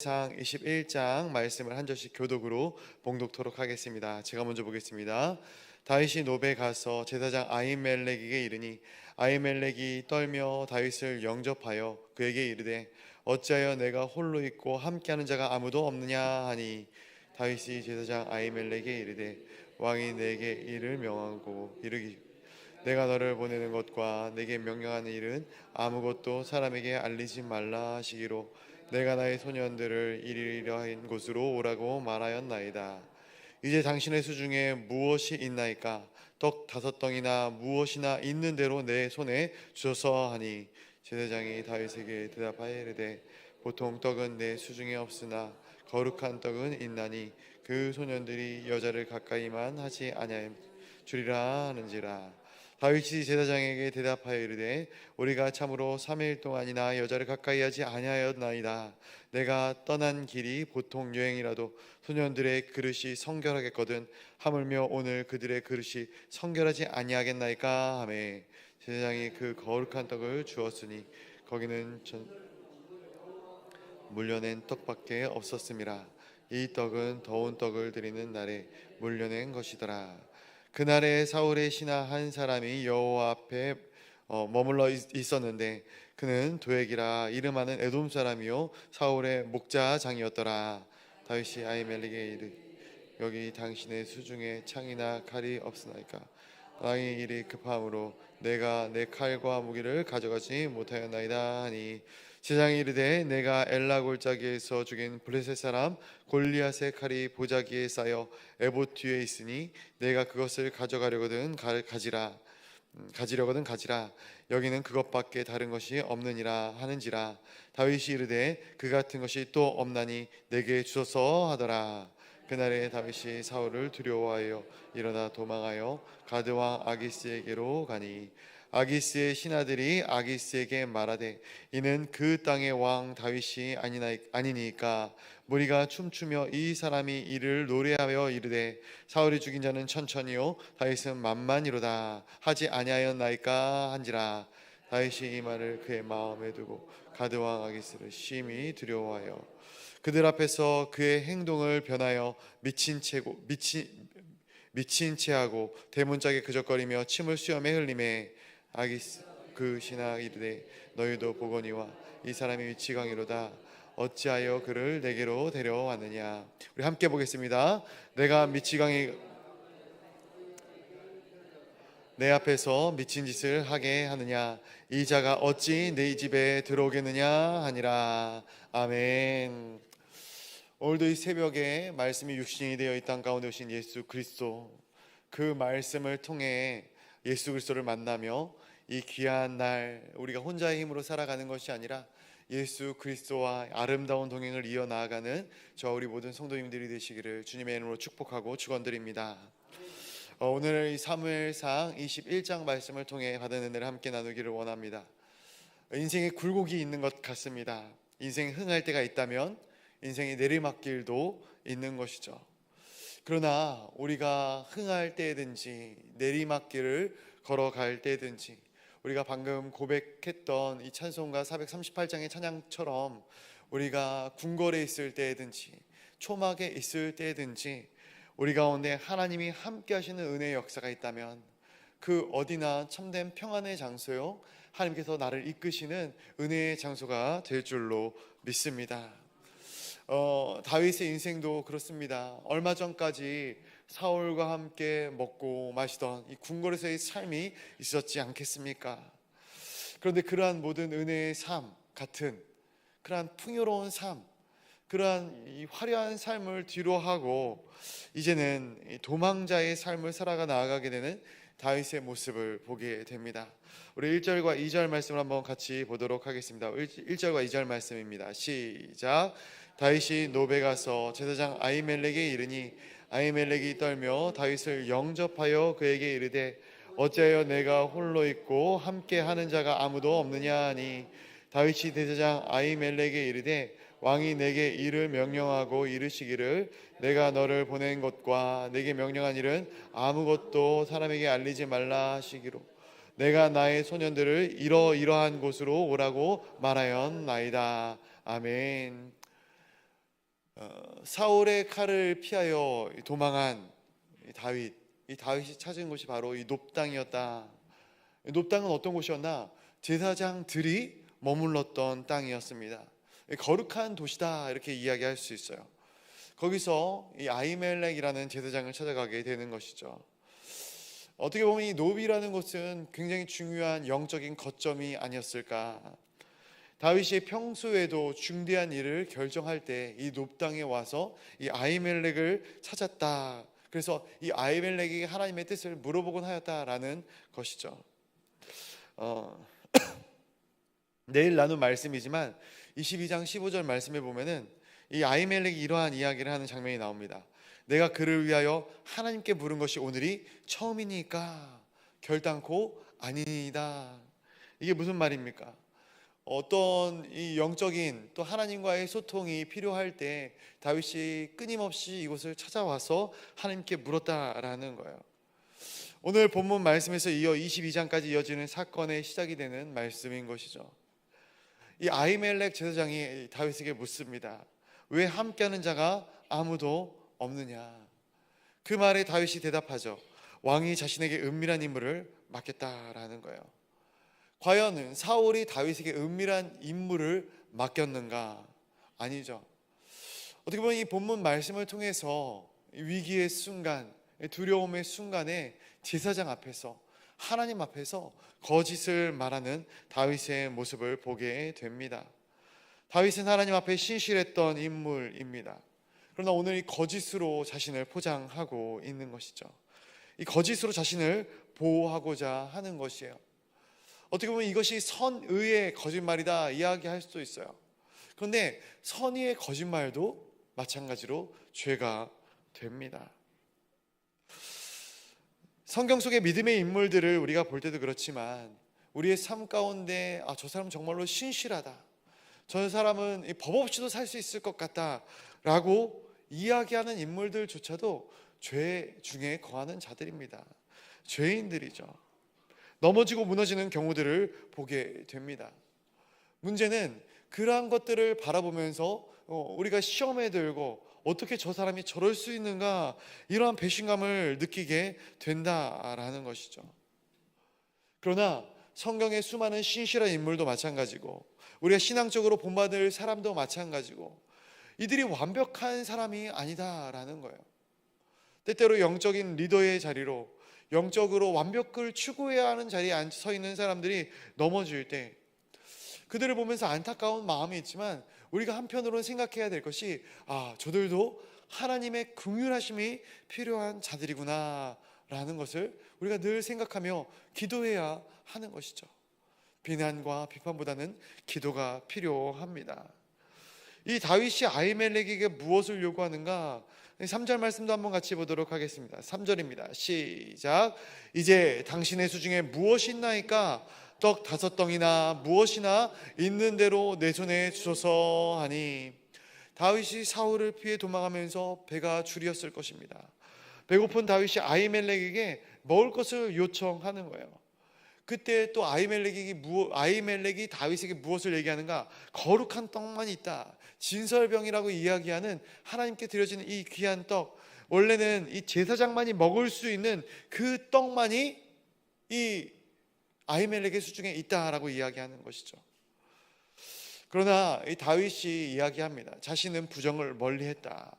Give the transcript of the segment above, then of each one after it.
상 21장 말씀을 한 절씩 교독으로 봉독토록 하겠습니다. 제가 먼저 보겠습니다. 다윗이 노베 가서 제사장 아히멜렉에게 이르니 아히멜렉이 떨며 다윗을 영접하여 그에게 이르되 어찌하여 내가 홀로 있고 함께하는 자가 아무도 없느냐 하니 다윗이 제사장 아히멜렉에게 이르되 왕이 내게 이를 명하고 이르기 내가 너를 보내는 것과 내게 명령하는 일은 아무것도 사람에게 알리지 말라 하시기로 내가 나의 소년들을 이러한 곳으로 오라고 말하였나이다. 이제 당신의 수중에 무엇이 있나이까? 떡 5덩이나 무엇이나 있는 대로 내 손에 주소서 하니 제사장이 다윗에게 대답하여 이르되 보통 떡은 내 수중에 없으나 거룩한 떡은 있나니 그 소년들이 여자를 가까이만 하지 아니하여 주리라 하는지라. 다윗이 제사장에게 대답하여 이르되 우리가 참으로 3일 동안이나 여자를 가까이 하지 아니하였나이다. 내가 떠난 길이 보통 여행이라도 소년들의 그릇이 성결하겠거든 하물며 오늘 그들의 그릇이 성결하지 아니하겠나이까 하매 제사장이 그 거룩한 떡을 주었으니 거기는 물려낸 떡밖에 없었음이라. 이 떡은 더운 떡을 드리는 날에 물려낸 것이더라. 그날에 사울의 신하 한 사람이 여호와 앞에 머물러 있었는데 그는 도액이라 이름하는 에돔 사람이요 사울의 목자장이었더라. 다윗이 아히멜렉에게 이르 여기 당신의 수중에 창이나 칼이 없으나이까? 왕이 일이 급함으로 내가 내 칼과 무기를 가져가지 못하였나이다 하니 제사장이 이르되 내가 엘라 골짜기에서 죽인 블레셋 사람 골리앗의 칼이 보자기에 쌓여 에봇 뒤에 있으니 내가 그것을 가져가려거든 가지려거든 가지라. 여기는 그것밖에 다른 것이 없느니라 하는지라. 다윗이 이르되 그 같은 것이 또 없나니 내게 주소서 하더라. 그날에 다윗이 사울을 두려워하여 일어나 도망하여 가드 왕 아기스에게로 가니 아기스의 신하들이 아기스에게 말하되 이는 그 땅의 왕 다윗이 아니니까 무리가 춤추며 이 사람이 이를 노래하여 이르되 사울이 죽인 자는 천천히요 다윗은 만만이로다 하지 아니하였나이까 한지라. 다윗이 이 말을 그의 마음에 두고 가드 왕 아기스를 심히 두려워하여 그들 앞에서 그의 행동을 변하여 미친 체하고 대문짝에 그적거리며 침을 수염에 흘리매 아기스 그 신하 이르되 너희도 보거니와 이 사람이 미치광이로다. 어찌하여 그를 내게로 데려왔느냐. 우리 함께 보겠습니다. 내가 미치광이 내 앞에서 미친 짓을 하게 하느냐. 이 자가 어찌 내 집에 들어오겠느냐 하니라. 아멘. 오늘도 이 새벽에 말씀이 육신이 되어 이 땅 가운데 오신 예수 그리스도, 그 말씀을 통해 예수 그리스도를 만나며 이 귀한 날 우리가 혼자의 힘으로 살아가는 것이 아니라 예수 그리스도와 아름다운 동행을 이어나가는 저 우리 모든 성도님들이 되시기를 주님의 이름으로 축복하고 축원드립니다. 오늘 이 사무엘상 21장 말씀을 통해 받은 은혜를 함께 나누기를 원합니다. 인생에 굴곡이 있는 것 같습니다. 인생이 흥할 때가 있다면 인생의 내리막길도 있는 것이죠. 그러나 우리가 흥할 때든지 내리막길을 걸어갈 때든지 우리가 방금 고백했던 이 찬송가 438장의 찬양처럼 우리가 궁궐에 있을 때든지 초막에 있을 때든지 우리 가운데 하나님이 함께 하시는 은혜의 역사가 있다면 그 어디나 참된 평안의 장소요 하나님께서 나를 이끄시는 은혜의 장소가 될 줄로 믿습니다. 다윗의 인생도 그렇습니다. 얼마 전까지 사울과 함께 먹고 마시던 이 궁궐에서의 삶이 있었지 않겠습니까? 그런데 그러한 모든 은혜의 삶 같은 그러한 풍요로운 삶, 그러한 이 화려한 삶을 뒤로하고 이제는 도망자의 삶을 살아가 나아가게 되는 다윗의 모습을 보게 됩니다. 우리 1절과 2절 말씀을 한번 같이 보도록 하겠습니다. 1절과 2절 말씀입니다. 시작. 다윗이 노베 가서 제사장 아히멜렉에게 이르니 아히멜렉이 떨며 다윗을 영접하여 그에게 이르되 어찌하여 내가 홀로 있고 함께 하는 자가 아무도 없느냐 하니 다윗이 제사장 아히멜렉에게 이르되 왕이 내게 이를 명령하고 이르시기를 내가 너를 보낸 것과 내게 명령한 일은 아무것도 사람에게 알리지 말라 하시기로 내가 나의 소년들을 이러한 곳으로 오라고 말하였나이다. 아멘. 사울의 칼을 피하여 도망한 이 다윗이 찾은 곳이 바로 이 놋땅이었다. 놋땅은 어떤 곳이었나? 제사장들이 머물렀던 땅이었습니다. 거룩한 도시다 이렇게 이야기할 수 있어요. 거기서 이 아히멜렉이라는 제사장을 찾아가게 되는 것이죠. 어떻게 보면 이 놋이라는 곳은 굉장히 중요한 영적인 거점이 아니었을까. 다윗이 평소에도 중대한 일을 결정할 때 이 놋땅에 와서 이 아히멜렉을 찾았다. 그래서 이 아히멜렉이 하나님의 뜻을 물어보곤 하였다라는 것이죠. 내일 나눈 말씀이지만 22장 15절 말씀에 보면은 이 아히멜렉이 이러한 이야기를 하는 장면이 나옵니다. 내가 그를 위하여 하나님께 물은 것이 오늘이 처음이니까 결단코 아니니이다. 이게 무슨 말입니까? 어떤 이 영적인 또 하나님과의 소통이 필요할 때 다윗이 끊임없이 이곳을 찾아와서 하나님께 물었다라는 거예요. 오늘 본문 말씀에서 이어 22장까지 이어지는 사건의 시작이 되는 말씀인 것이죠. 이 아히멜렉 제사장이 다윗에게 묻습니다. 왜 함께하는 자가 아무도 없느냐? 그 말에 다윗이 대답하죠. 왕이 자신에게 은밀한 임무를 맡겼다라는 거예요. 과연 사울이 다윗에게 은밀한 임무를 맡겼는가? 아니죠. 어떻게 보면 이 본문 말씀을 통해서 위기의 순간, 두려움의 순간에 제사장 앞에서, 하나님 앞에서 거짓을 말하는 다윗의 모습을 보게 됩니다. 다윗은 하나님 앞에 신실했던 인물입니다. 그러나 오늘 이 거짓으로 자신을 포장하고 있는 것이죠. 이 거짓으로 자신을 보호하고자 하는 것이에요. 어떻게 보면 이것이 선의의 거짓말이다 이야기할 수도 있어요. 그런데 선의의 거짓말도 마찬가지로 죄가 됩니다. 성경 속의 믿음의 인물들을 우리가 볼 때도 그렇지만 우리의 삶 가운데 저 사람은 정말로 신실하다, 저 사람은 법 없이도 살 수 있을 것 같다 라고 이야기하는 인물들조차도 죄 중에 거하는 자들입니다. 죄인들이죠. 넘어지고 무너지는 경우들을 보게 됩니다. 문제는 그러한 것들을 바라보면서 우리가 시험에 들고 어떻게 저 사람이 저럴 수 있는가, 이러한 배신감을 느끼게 된다라는 것이죠. 그러나 성경의 수많은 신실한 인물도 마찬가지고 우리가 신앙적으로 본받을 사람도 마찬가지고 이들이 완벽한 사람이 아니다라는 거예요. 때때로 영적인 리더의 자리로 영적으로 완벽을 추구해야 하는 자리에 서 있는 사람들이 넘어질 때 그들을 보면서 안타까운 마음이 있지만 우리가 한편으로는 생각해야 될 것이 저들도 하나님의 긍휼하심이 필요한 자들이구나 라는 것을 우리가 늘 생각하며 기도해야 하는 것이죠. 비난과 비판보다는 기도가 필요합니다. 이 다윗이 아히멜렉에게 무엇을 요구하는가? 3절 말씀도 한번 같이 보도록 하겠습니다. 3절입니다. 시작. 이제 당신의 수중에 무엇이 있나이까? 떡 5덩이나 무엇이나 있는 대로 내 손에 주소서 하니. 다윗이 사울을 피해 도망하면서 배가 줄이었을 것입니다. 배고픈 다윗이 아히멜렉에게 먹을 것을 요청하는 거예요. 그때 또 아히멜렉이 다윗에게 무엇을 얘기하는가? 거룩한 떡만이 있다. 진설병이라고 이야기하는 하나님께 드려지는 이 귀한 떡, 원래는 이 제사장만이 먹을 수 있는 그 떡만이 이 아히멜렉의 수중에 있다라고 이야기하는 것이죠. 그러나 이 다윗이 이야기합니다. 자신은 부정을 멀리했다.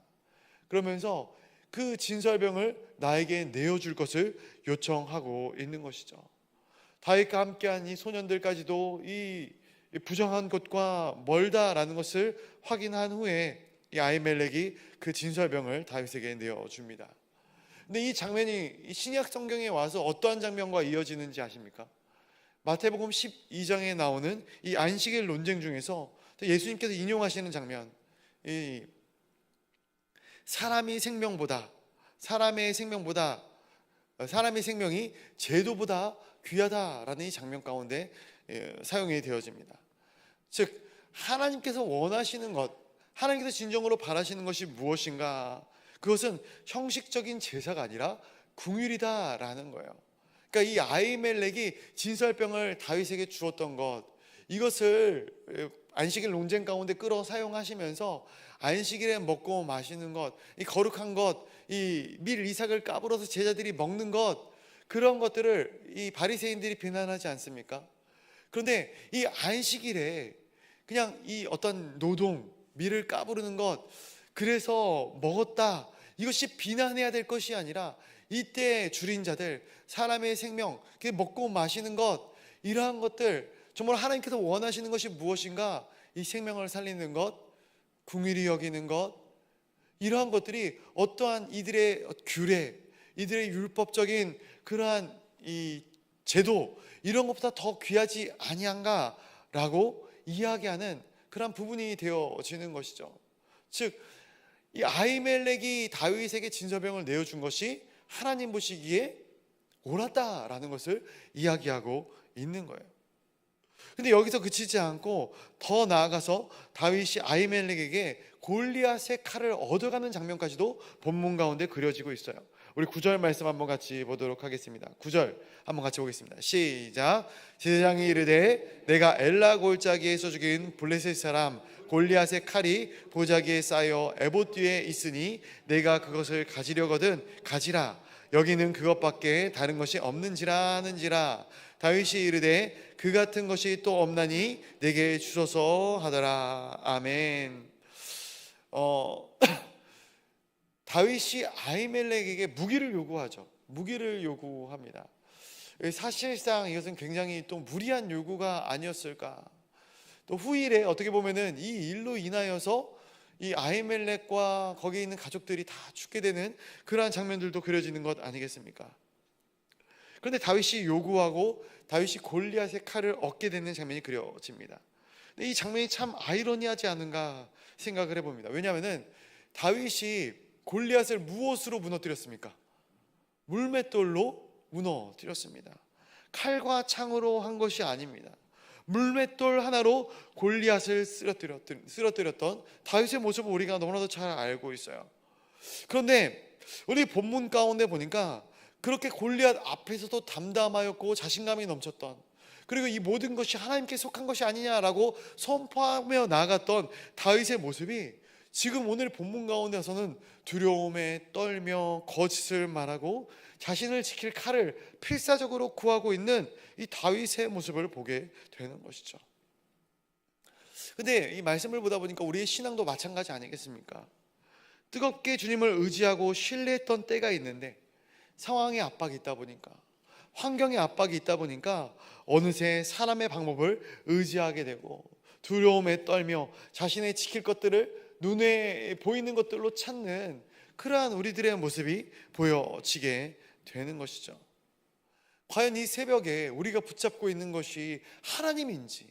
그러면서 그 진설병을 나에게 내어줄 것을 요청하고 있는 것이죠. 다윗과 함께한 이 소년들까지도 이 부정한 것과 멀다라는 것을 확인한 후에 이 아히멜렉이 그 진설병을 다윗에게 내어줍니다. 근데 이 장면이 신약 성경에 와서 어떠한 장면과 이어지는지 아십니까? 마태복음 12장에 나오는 이 안식일 논쟁 중에서 예수님께서 인용하시는 장면, 이 사람의 생명이 제도보다 귀하다라는 이 장면 가운데 사용이 되어집니다. 즉 하나님께서 원하시는 것, 하나님께서 진정으로 바라시는 것이 무엇인가? 그것은 형식적인 제사가 아니라 긍휼이다라는 거예요. 그러니까 이 아히멜렉이 진설병을 다윗에게 주었던 것, 이것을 안식일 논쟁 가운데 끌어 사용하시면서 안식일에 먹고 마시는 것, 이 거룩한 것, 이 밀 이삭을 까불어서 제자들이 먹는 것, 그런 것들을 이 바리새인들이 비난하지 않습니까? 그런데 이 안식일에 그냥 이 어떤 노동, 밀을 까부르는 것, 그래서 먹었다, 이것이 비난해야 될 것이 아니라 이때 줄인 자들, 사람의 생명, 먹고 마시는 것, 이러한 것들, 정말 하나님께서 원하시는 것이 무엇인가? 이 생명을 살리는 것, 긍휼히 여기는 것, 이러한 것들이 어떠한 이들의 규례, 이들의 율법적인 그러한 이 제도, 이런 것보다 더 귀하지 아니한가라고 이야기하는 그러한 부분이 되어지는 것이죠. 즉, 이 아히멜렉이 다윗에게 진서병을 내어준 것이 하나님 보시기에 옳았다라는 것을 이야기하고 있는 거예요. 근데 여기서 그치지 않고 더 나아가서 다윗이 아히멜렉에게 골리앗의 칼을 얻어가는 장면까지도 본문 가운데 그려지고 있어요. 우리 9절 말씀 한번 같이 보도록 하겠습니다. 9절 한번 같이 보겠습니다. 시작. 제사장이 이르되 내가 엘라 골짜기에서 죽인 블레셋 사람 골리앗의 칼이 보자기에 쌓여 에봇 뒤에 있으니 내가 그것을 가지려거든 가지라. 여기는 그것밖에 다른 것이 없는지라 하는지라. 다윗이 이르되 그 같은 것이 또 없나니 내게 주소서 하더라. 아멘. 다윗이 아히멜렉에게 무기를 요구하죠. 무기를 요구합니다. 사실상 이것은 굉장히 또 무리한 요구가 아니었을까. 또 후일에 어떻게 보면은 이 일로 인하여서 이 아히멜렉과 거기에 있는 가족들이 다 죽게 되는 그러한 장면들도 그려지는 것 아니겠습니까? 그런데 다윗이 요구하고 다윗이 골리앗의 칼을 얻게 되는 장면이 그려집니다. 근데 이 장면이 참 아이러니하지 않은가 생각을 해봅니다. 왜냐하면 다윗이 골리앗을 무엇으로 무너뜨렸습니까? 물맷돌로 무너뜨렸습니다. 칼과 창으로 한 것이 아닙니다. 물맷돌 하나로 골리앗을 쓰러뜨렸던 다윗의 모습을 우리가 너무나도 잘 알고 있어요. 그런데 우리 본문 가운데 보니까 그렇게 골리앗 앞에서도 담담하였고 자신감이 넘쳤던, 그리고 이 모든 것이 하나님께 속한 것이 아니냐라고 선포하며 나아갔던 다윗의 모습이 지금 오늘 본문 가운데서는 두려움에 떨며 거짓을 말하고 자신을 지킬 칼을 필사적으로 구하고 있는 이 다윗의 모습을 보게 되는 것이죠. 근데 이 말씀을 보다 보니까 우리의 신앙도 마찬가지 아니겠습니까? 뜨겁게 주님을 의지하고 신뢰했던 때가 있는데 상황의 압박이 있다 보니까, 환경의 압박이 있다 보니까 어느새 사람의 방법을 의지하게 되고 두려움에 떨며 자신의 지킬 것들을 눈에 보이는 것들로 찾는 그러한 우리들의 모습이 보여지게 되는 것이죠. 과연 이 새벽에 우리가 붙잡고 있는 것이 하나님인지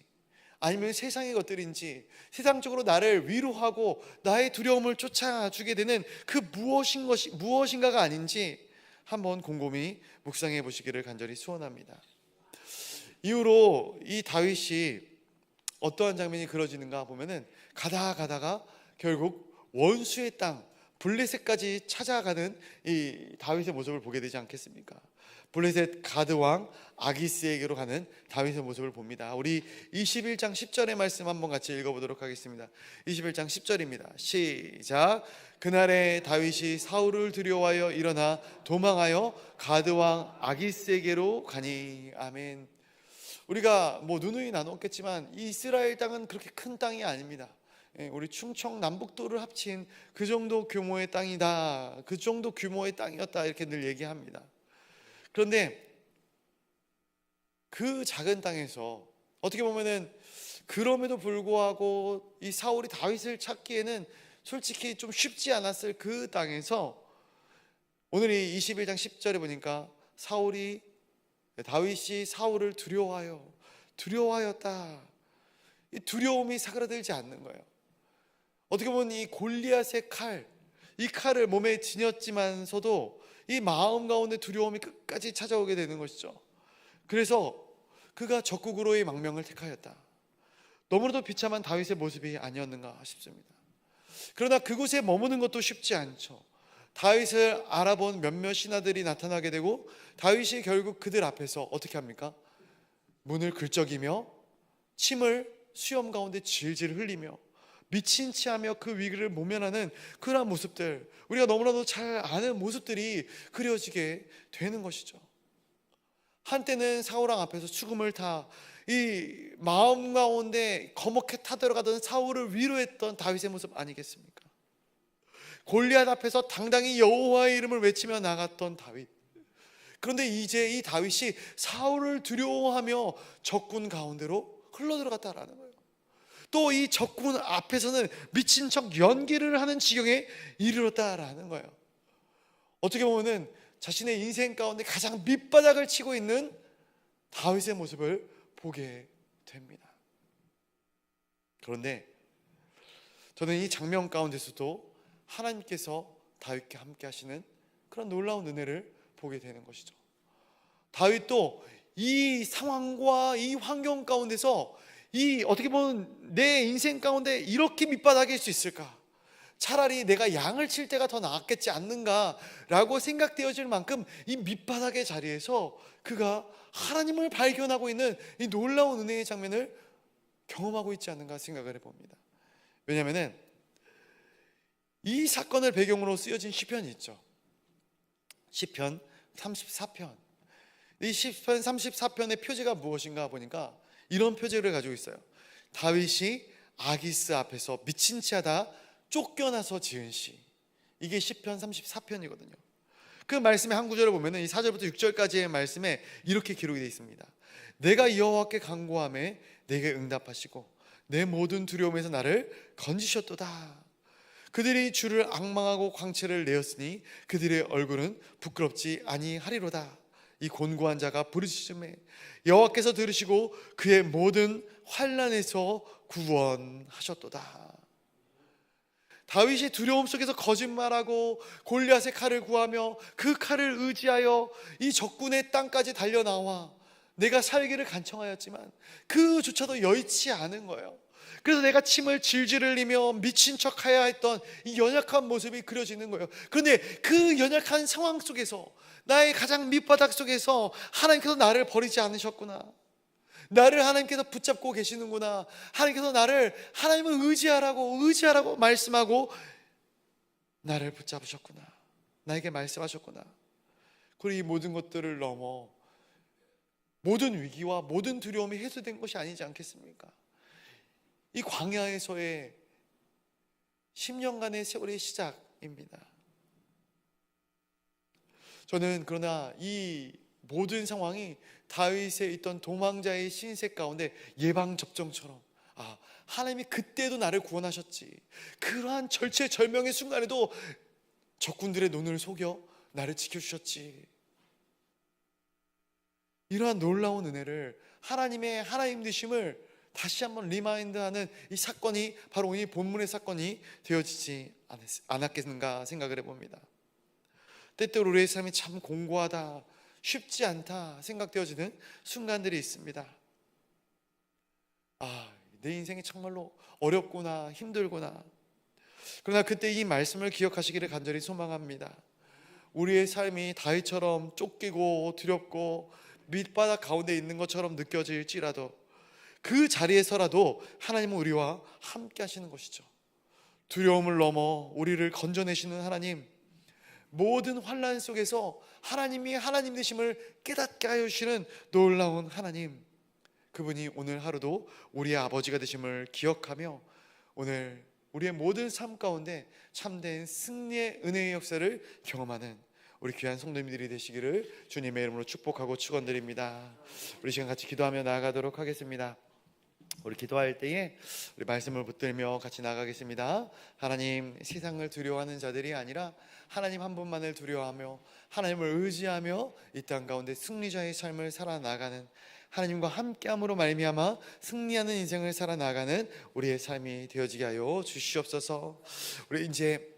아니면 세상의 것들인지, 세상적으로 나를 위로하고 나의 두려움을 쫓아주게 되는 그 무엇인가가 아닌지 한번 곰곰이 묵상해 보시기를 간절히 소원합니다. 이후로 이 다윗이 어떠한 장면이 그려지는가 보면은 가다가 결국 원수의 땅 블레셋까지 찾아가는 이 다윗의 모습을 보게 되지 않겠습니까? 블레셋 가드 왕 아기스에게로 가는 다윗의 모습을 봅니다. 우리 21장 10절의 말씀 한번 같이 읽어보도록 하겠습니다. 21장 10절입니다. 시작. 그날에 다윗이 사울을 두려워하여 일어나 도망하여 가드 왕 아기스에게로 가니. 아멘. 우리가 누누이 나눴겠지만 이 이스라엘 땅은 그렇게 큰 땅이 아닙니다. 우리 충청 남북도를 합친 그 정도 규모의 땅이다, 그 정도 규모의 땅이었다, 이렇게 늘 얘기합니다. 그런데 그 작은 땅에서 어떻게 보면은 그럼에도 불구하고 이 사울이 다윗을 찾기에는 솔직히 좀 쉽지 않았을 그 땅에서 오늘 이 21장 10절에 보니까 다윗이 사울을 두려워하였다. 이 두려움이 사그라들지 않는 거예요. 어떻게 보면 이 골리앗의 이 칼을 몸에 지녔지만서도 이 마음 가운데 두려움이 끝까지 찾아오게 되는 것이죠. 그래서 그가 적국으로의 망명을 택하였다. 너무나도 비참한 다윗의 모습이 아니었는가 싶습니다. 그러나 그곳에 머무는 것도 쉽지 않죠. 다윗을 알아본 몇몇 신하들이 나타나게 되고 다윗이 결국 그들 앞에서 어떻게 합니까? 문을 긁적이며 침을 수염 가운데 질질 흘리며 미친 체하며 그 위기를 모면하는 그러한 모습들, 우리가 너무나도 잘 아는 모습들이 그려지게 되는 것이죠. 한때는 사울왕 앞에서 죽음을 이 마음 가운데 거목해 타들어가던 사울을 위로했던 다윗의 모습 아니겠습니까? 골리앗 앞에서 당당히 여호와의 이름을 외치며 나갔던 다윗. 그런데 이제 이 다윗이 사울을 두려워하며 적군 가운데로 흘러들어갔다라는 거예요. 또 이 적군 앞에서는 미친 척 연기를 하는 지경에 이르렀다라는 거예요. 어떻게 보면은 자신의 인생 가운데 가장 밑바닥을 치고 있는 다윗의 모습을 보게 됩니다. 그런데 저는 이 장면 가운데서도 하나님께서 다윗과 함께 하시는 그런 놀라운 은혜를 보게 되는 것이죠. 다윗도 이 상황과 이 환경 가운데서 어떻게 보면 내 인생 가운데 이렇게 밑바닥일 수 있을까? 차라리 내가 양을 칠 때가 더 나았겠지 않는가라고 생각되어질 만큼 이 밑바닥의 자리에서 그가 하나님을 발견하고 있는 이 놀라운 은혜의 장면을 경험하고 있지 않는가 생각을 해봅니다. 왜냐하면 이 사건을 배경으로 쓰여진 시편이 있죠. 시편 34편. 이 시편 34편의 표제가 무엇인가 보니까 이런 표제를 가지고 있어요. 다윗이 아기스 앞에서 미친 채 하다 쫓겨나서 지은 시. 이게 시편 34편이거든요. 그 말씀의 한 구절을 보면 이 4절부터 6절까지의 말씀에 이렇게 기록이 되어 있습니다. 내가 여호와께 간구하매 내게 응답하시고 내 모든 두려움에서 나를 건지셨도다. 그들이 주를 앙망하고 광채를 내었으니 그들의 얼굴은 부끄럽지 아니하리로다. 이 곤고한 자가 부르짖음에 여호와께서 들으시고 그의 모든 환난에서 구원하셨도다. 다윗이 두려움 속에서 거짓말하고 골리앗의 칼을 구하며 그 칼을 의지하여 이 적군의 땅까지 달려나와 내가 살기를 간청하였지만 그조차도 여의치 않은 거예요. 그래서 내가 침을 질질 흘리며 미친 척해야 했던 이 연약한 모습이 그려지는 거예요. 그런데 그 연약한 상황 속에서, 나의 가장 밑바닥 속에서 하나님께서 나를 버리지 않으셨구나, 나를 하나님께서 붙잡고 계시는구나, 하나님께서 나를 하나님을 의지하라고 말씀하고 나를 붙잡으셨구나, 나에게 말씀하셨구나. 그리고 이 모든 것들을 넘어 모든 위기와 모든 두려움이 해소된 것이 아니지 않겠습니까? 이 광야에서의 10년간의 세월의 시작입니다. 저는 그러나 이 모든 상황이 다윗에 있던 도망자의 신세 가운데 예방접종처럼, 하나님이 그때도 나를 구원하셨지, 그러한 절체절명의 순간에도 적군들의 눈을 속여 나를 지켜주셨지, 이러한 놀라운 은혜를, 하나님의 하나님 되심을 다시 한번 리마인드하는 이 사건이 바로 이 본문의 사건이 되어지지 않았겠는가 생각을 해봅니다. 때때로 우리의 삶이 참 공고하다, 쉽지 않다 생각되어지는 순간들이 있습니다. 내 인생이 정말로 어렵구나, 힘들구나. 그러나 그때 이 말씀을 기억하시기를 간절히 소망합니다. 우리의 삶이 다윗처럼 쫓기고 두렵고 밑바닥 가운데 있는 것처럼 느껴질지라도 그 자리에서라도 하나님은 우리와 함께 하시는 것이죠. 두려움을 넘어 우리를 건져내시는 하나님, 모든 환난 속에서 하나님이 하나님 되심을 깨닫게 하여 주시는 놀라운 하나님, 그분이 오늘 하루도 우리의 아버지가 되심을 기억하며 오늘 우리의 모든 삶 가운데 참된 승리의 은혜의 역사를 경험하는 우리 귀한 성도님들이 되시기를 주님의 이름으로 축복하고 축원드립니다. 우리 시간 같이 기도하며 나아가도록 하겠습니다. 우리 기도할 때에 우리 말씀을 붙들며 같이 나가겠습니다. 하나님, 세상을 두려워하는 자들이 아니라 하나님 한 분만을 두려워하며 하나님을 의지하며 이 땅 가운데 승리자의 삶을 살아나가는, 하나님과 함께함으로 말미암아 승리하는 인생을 살아나가는 우리의 삶이 되어지게 하여 주시옵소서. 우리 이제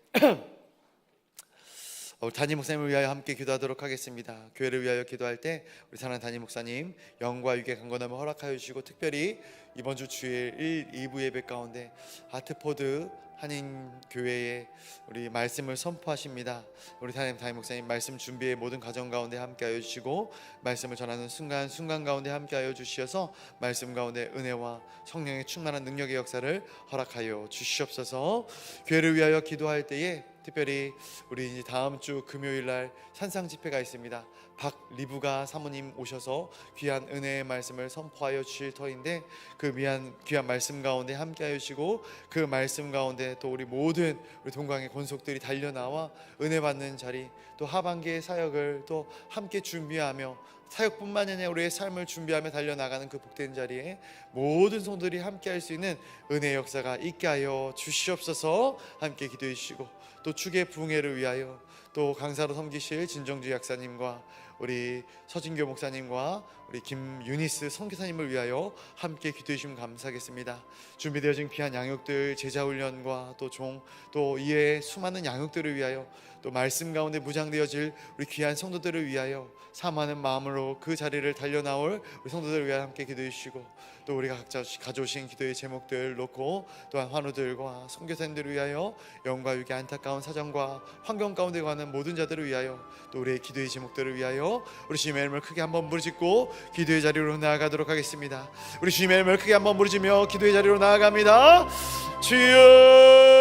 담임 목사님을 위하여 함께 기도하도록 하겠습니다. 교회를 위하여 기도할 때 우리 사랑하는 담임 목사님 영과 육의 강건함을 허락하여 주시고, 특별히 이번 주 주일 1, 2부 예배 가운데 하트포드 한인교회에 우리 말씀을 선포하십니다. 우리 담임 목사님 말씀 준비의 모든 과정 가운데 함께하여 주시고 말씀을 전하는 순간순간 가운데 함께하여 주시어서 말씀 가운데 은혜와 성령의 충만한 능력의 역사를 허락하여 주시옵소서. 교회를 위하여 기도할 때에 특별히 우리 이제 다음 주 금요일 날 산상 집회가 있습니다. 박리부가 사모님 오셔서 귀한 은혜의 말씀을 선포하여 주실 터인데 그 귀한 말씀 가운데 함께하여 주시고 그 말씀 가운데 또 우리 모든 우리 동광의 권속들이 달려나와 은혜 받는 자리, 또 하반기의 사역을 또 함께 준비하며 사역뿐만 아니라 우리의 삶을 준비하며 달려나가는 그 복된 자리에 모든 성도들이 함께할 수 있는 은혜의 역사가 있게 하여 주시옵소서. 함께 기도해 주시고 또 축의 부흥회를 위하여 또 강사로 섬기실 진정주 약사님과 우리 서진교 목사님과 우리 김유니스 선교사님을 위하여 함께 기도해 주시면 감사하겠습니다. 준비되어진 귀한 양육들, 제자훈련과 또 이외의 수많은 양육들을 위하여 또 말씀 가운데 무장되어질 우리 귀한 성도들을 위하여 사모하는 마음으로 그 자리를 달려나올 우리 성도들을 위하여 함께 기도해 주시고 또 우리가 각자 가져오신 기도의 제목들 놓고 또한 환우들과 선교사님들을 위하여 영과 육의 안타까운 사정과 환경 가운데 가는 모든 자들을 위하여 또 우리의 기도의 제목들을 위하여 우리 주님의 이름을 크게 한번 부르짖고 기도의 자리로 나아가도록 하겠습니다. 우리 주님의 이름을 크게 한번 부르짖으며 기도의 자리로 나아갑니다. 주여